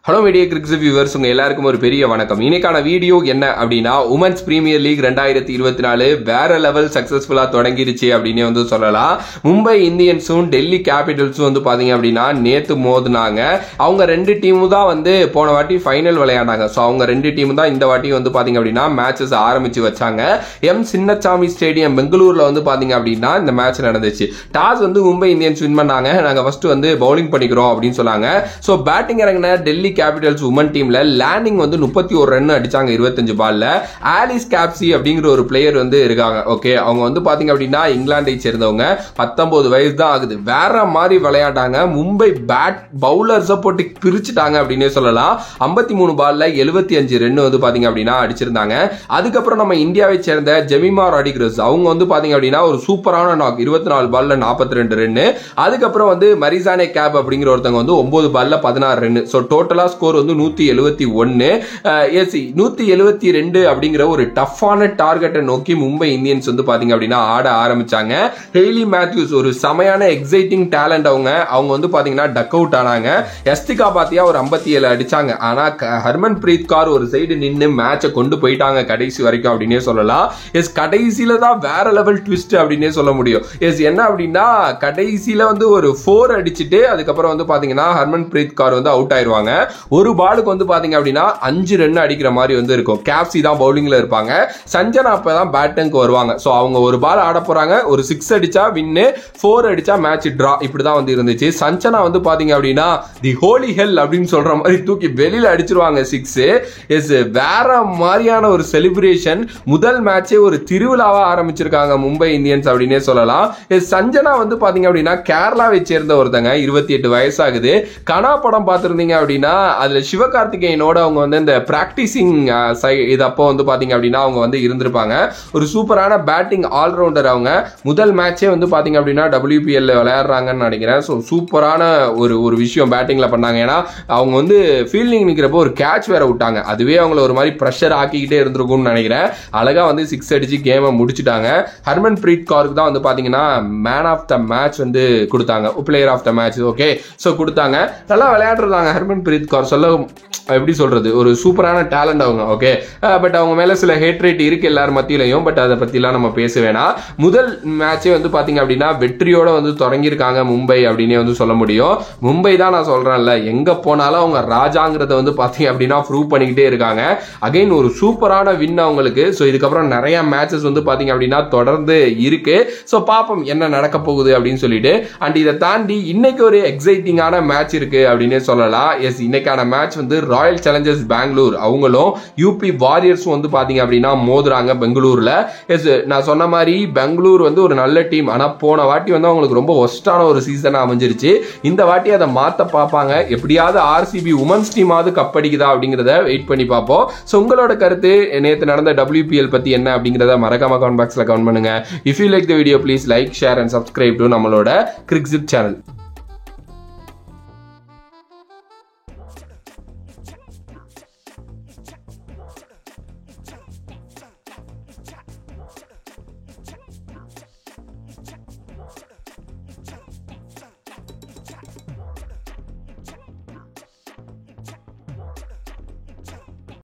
Hello media கிரிக்ஸ் viewers, உங்க எல்லாருக்கும் ஒரு பெரிய வணக்கம். இன்னைக்கான வீடியோ என்ன அப்படின்னா, உமன்ஸ் பிரீமியர் லீக் 2024 வேற லெவல் சக்சஸ்ஃபுல்லா தொடங்கிருச்சு அப்படின்னு சொல்லலாம். மும்பை இந்தியன்ஸும் டெல்லி கேபிட்டல்ஸும் பாத்தீங்க அப்படின்னா நேத்து மோதினாங்க. அவங்க ரெண்டு டீமும் தான் போன வாட்டி ஃபைனல் விளையாண்டாங்க. ஸோ அவங்க ரெண்டு டீமும் தான் இந்த வாட்டி பாத்தீங்க அப்படின்னா மேட்சஸ் ஆரம்பிச்சு வச்சாங்க. எம் சின்னசாமி ஸ்டேடியம் பெங்களூர்ல பாத்தீங்க அப்படின்னா இந்த மேட்ச் நடந்துச்சு. டாஸ் மும்பை இந்தியன்ஸ் வின் பண்ணாங்க. நாங்க ஃபர்ஸ்ட் பவுலிங் பண்ணிக்கிறோம் அப்படின்னு சொன்னாங்க. ஸோ பேட்டிங் இறங்கின டெல்லி கேபிட்டல்ஸ் உமன் டீம்ல லேண்டிங் 31 ரன் அடிச்சாங்க 25 பால்ல. ஆலிஸ் கேப்சி அப்படிங்கிற ஒரு பிளேயர் இருக்காங்க. ஓகே, அவங்க பாத்தீங்க அப்படின்னா இங்கிலாந்தை சேர்ந்தவங்க. 19 வயசு தான் ஆகுது. வேற மாதிரி விளையாட்டாங்க. மும்பை பேட் பவுலர்ஸை போட்டு பிரிச்சுட்டாங்க அப்படின்னே சொல்லலாம். 53 பால்ல 75 ரன் பாத்தீங்க அப்படின்னா அடிச்சிருந்தாங்க. அதுக்கப்புறம் நம்ம இந்தியாவை சேர்ந்த ஜெமிமா ராடிகிரஸ் அவங்க பாத்தீங்க அப்படின்னா ஒரு சூப்பரான நாக் 24 பால்ல 42 ரன். அதுக்கப்புறம் மரிசானே கேப் அப்படிங்கிற ஒருத்தவங்க 9 பால்ல 16 ரன். ஸோ டோட்டலா ஸ்கோர் 171. 172 அப்படிங்கிற ஒரு டஃப்பான டார்கெட்டை நோக்கி மும்பை இந்தியன்ஸ் பாத்தீங்க அப்படின்னா ஆட ஆரம்பிச்சாங்க. ஹெய்லி மேத்யூஸ் ஒரு சமையான எக்ஸைட்டிங் டேலண்ட். அவங்க பாத்தீங்கன்னா டக் அவுட் ஆனாங்க. எஸ்திகா பாத்தியா ஒரு 57 அடிச்சாங்க. ஆனா ஹர்மன் பிரீத் கௌர் ஒரு சைடு நின்று மேட்சை கொண்டு போயிட்டாங்க கடைசி வரைக்கும் அப்படின்னே சொல்லலாம். எஸ், கடைசியில தான் வேற லெவல் ட்விஸ்ட் அப்படின்னே சொல்ல முடியும். எஸ், என்ன அப்படின்னா கடைசியில ஒரு 4 அடிச்சுட்டு அதுக்கப்புறம் பாத்தீங்கன்னா ஹர்மன் பிரீத் கௌர் அவுட் ஆயிருவாங்க. ஒரு பாலுக்கு பாத்தீங்க அப்படின்னா 5 ரன் அடிக்கிற மாதிரி இருக்கும். கேப்சி தான் பவுலிங்ல இருப்பாங்க. சஞ்சனா அப்பதான் பேட்டிங்க்கு வருவாங்க. சோ அவங்க ஒரு பால் ஆட போறாங்க. ஒரு 6 அடிச்சா வின்னு, 4 அடிச்சா மேட்ச் டிரா. இப்படிதான் இருந்துச்சு. சஞ்சனா பாத்தீங்க அப்படின்னா தி ஹோலி ஹெல் அப்படின்னு சொல்ற மாதிரி தூக்கி வெளியில அடிச்சிருவாங்க 6. எஸ், வேற மாதிரியான ஒரு செலிப்ரேஷன். முதல் மேட்சே ஒரு திருவிழாவா ஆரம்பிச்சிருக்காங்க மும்பை இந்தியன்ஸ் அப்படின்னே சொல்லலாம். சஞ்சனா பாத்தீங்க அப்படின்னா கேரளாவை சேர்ந்த ஒருத்தங்க. 28 வயசாகுது. கனா படம் பார்த்திருந்தீங்க அப்படின்னா அதுல சிவகார்த்திகேயனோட அவங்க இந்த பிராக்டிசிங் இது அப்போ பாத்தீங்க அப்படின்னா அவங்க இருந்திருப்பாங்க. ஒரு சூப்பரான பேட்டிங் ஆல்ரவுண்டர். அவங்க முதல் மேட்சே பாத்தீங்க அப்படின்னா WPL விளையாடுறாங்கன்னு நினைக்கிறேன். ஸோ சூப்பரான ஒரு விஷயம் பேட்டிங்ல பண்ணாங்க. ஏன்னா அவங்க ஃபீல்டிங் நிக்கிறப்போ ஒரு கேட்ச் வேற விட்டாங்க. அதுவே அவங்கள ஒரு மாதிரி ப்ரெஷர் ஆக்கிக்கிட்டே இருந்திருக்கும்னு நினைக்கிறேன். அழகா 6 அடிச்சு கேமை முடிச்சுட்டாங்க. ஹர்மன் பிரீத் கௌருக்கு தான் பாத்தீங்கன்னா மேன் ஆஃப் த மேட்ச் கொடுத்தாங்க. Player of the match. Okay, so கொடுத்தாங்க. நல்லா விளையாடுறாங்க ஹர்மன் பிரீத் கௌர். சொல்ல எப்படி சொல்றது, ஒரு சூப்பரான டேலண்ட் அவங்க. ஓகே, பட் அவங்க மேல சில ஹேட் ரேட் இருக்கு எல்லாரும் மத்தியிலையும். பட் அதை பத்திலாம் நம்ம பேச வேணாம். முதல் மேட்சே பாத்தீங்க அப்படின்னா வெற்றியோட தொடங்கியிருக்காங்க மும்பை அப்படின்னே சொல்ல முடியும். மும்பை தான் நான் சொல்றேன்ல, எங்க போனாலும் அவங்க ராஜாங்கிறத பாத்தீங்க அப்படின்னா ப்ரூவ் பண்ணிக்கிட்டே இருக்காங்க. அகைன் ஒரு சூப்பரான வின் அவங்களுக்கு. ஸோ இதுக்கப்புறம் நிறைய மேட்சஸ் பாத்தீங்க அப்படின்னா தொடர்ந்து இருக்கு. ஸோ பாப்போம் என்ன நடக்க போகுது அப்படின்னு சொல்லிட்டு. அண்ட் இதை தாண்டி இன்னைக்கு ஒரு எக்ஸைட்டிங்கான மேட்ச் இருக்கு அப்படின்னே சொல்லலாம். எஸ், இன்னைக்கான மேட்ச் ராயல் சேலஞ்சர்ஸ் பெங்களூர் அவங்களும் யூபி வாரியர்ஸ் பாத்தீங்க அப்படின்னா மோதுறாங்க பெங்களூர்ல. எஸ், நான் சொன்ன மாதிரி பெங்களூர் ஒரு நல்ல டீம். ஆனா போன வாட்டி அவங்களுக்கு ரொம்ப ஒஸ்டான ஒரு சீசன் அமைஞ்சிருச்சு. இந்த வாட்டி அதை மாத்த பார்ப்பாங்க. எப்படியாவது ஆர்சிபி உமன்ஸ் டீமாவது கப் அடிக்குதா அப்படிங்கறத வெயிட் பண்ணி பார்ப்போம். சோ உங்களோட கருத்து நேத்து நடந்த WPL பத்தி என்ன அப்படிங்கறத மறக்காம கமெண்ட் பாக்ஸ்ல கமெண்ட் பண்ணுங்க. If you like the video please like, share and subscribe to நம்மளோட கிரிக்ஸிப் சேனல்.